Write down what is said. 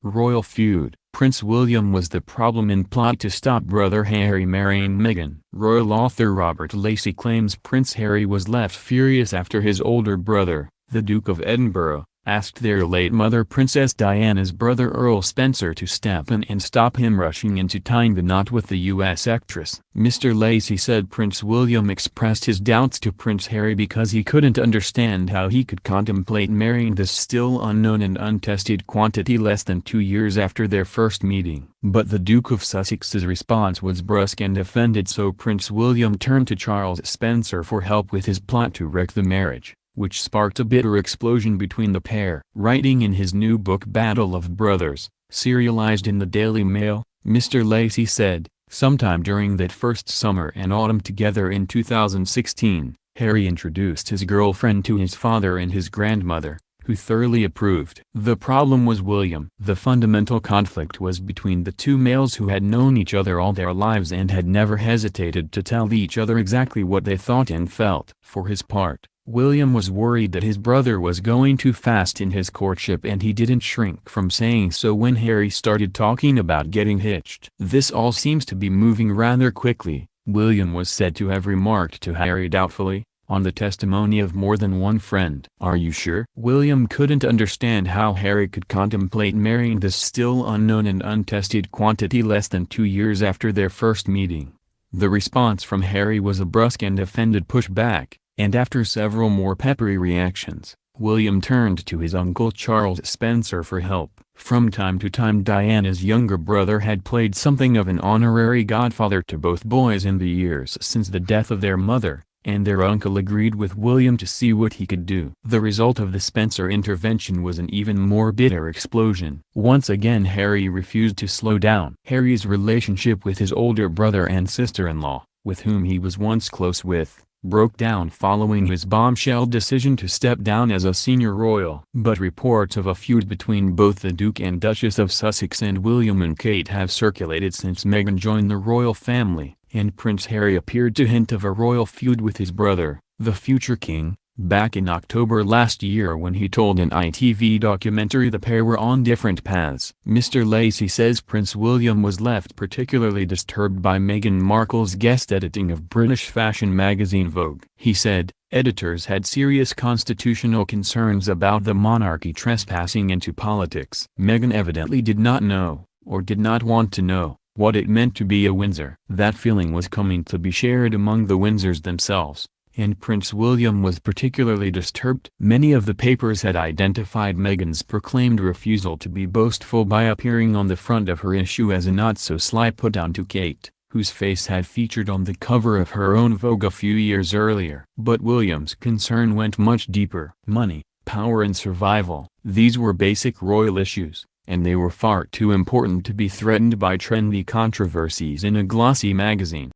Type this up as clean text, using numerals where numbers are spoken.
Royal feud. Prince William was the problem in plot to stop brother Harry marrying Meghan. Royal author Robert Lacey claims Prince Harry was left furious after his older brother, the Duke of Edinburgh, asked their late mother Princess Diana's brother Earl Spencer to step in and stop him rushing into tying the knot with the U.S. actress. Mr. Lacey said Prince William expressed his doubts to Prince Harry because he couldn't understand how he could contemplate marrying this still unknown and untested quantity less than 2 years after their first meeting. But the Duke of Sussex's response was brusque and offended, so Prince William turned to Charles Spencer for help with his plot to wreck the marriage, which sparked a bitter explosion between the pair. Writing in his new book Battle of Brothers, serialized in the Daily Mail, Mr. Lacey said, sometime during that first summer and autumn together in 2016, Harry introduced his girlfriend to his father and his grandmother, who thoroughly approved. The problem was William. The fundamental conflict was between the two males who had known each other all their lives and had never hesitated to tell each other exactly what they thought and felt. For his part, William was worried that his brother was going too fast in his courtship, and he didn't shrink from saying so when Harry started talking about getting hitched. This all seems to be moving rather quickly, William was said to have remarked to Harry doubtfully, on the testimony of more than one friend. "Are you sure?" William couldn't understand how Harry could contemplate marrying this still unknown and untested quantity less than 2 years after their first meeting. The response from Harry was a brusque and offended pushback, and after several more peppery reactions, William turned to his uncle Charles Spencer for help. From time to time Diana's younger brother had played something of an honorary godfather to both boys in the years since the death of their mother, and their uncle agreed with William to see what he could do. The result of the Spencer intervention was an even more bitter explosion. Once again Harry refused to slow down. Harry's relationship with his older brother and sister-in-law, with whom he was once close with, broke down following his bombshell decision to step down as a senior royal. But reports of a feud between both the Duke and Duchess of Sussex and William and Kate have circulated since Meghan joined the royal family, and Prince Harry appeared to hint of a royal feud with his brother, the future king, back in October last year when he told an ITV documentary the pair were on different paths. Mr. Lacey says Prince William was left particularly disturbed by Meghan Markle's guest editing of British fashion magazine Vogue. He said, editors had serious constitutional concerns about the monarchy trespassing into politics. Meghan evidently did not know, or did not want to know, what it meant to be a Windsor. That feeling was coming to be shared among the Windsors themselves, and Prince William was particularly disturbed. Many of the papers had identified Meghan's proclaimed refusal to be boastful by appearing on the front of her issue as a not-so-sly put-on to Kate, whose face had featured on the cover of her own Vogue a few years earlier. But William's concern went much deeper. Money, power and survival, these were basic royal issues, and they were far too important to be threatened by trendy controversies in a glossy magazine.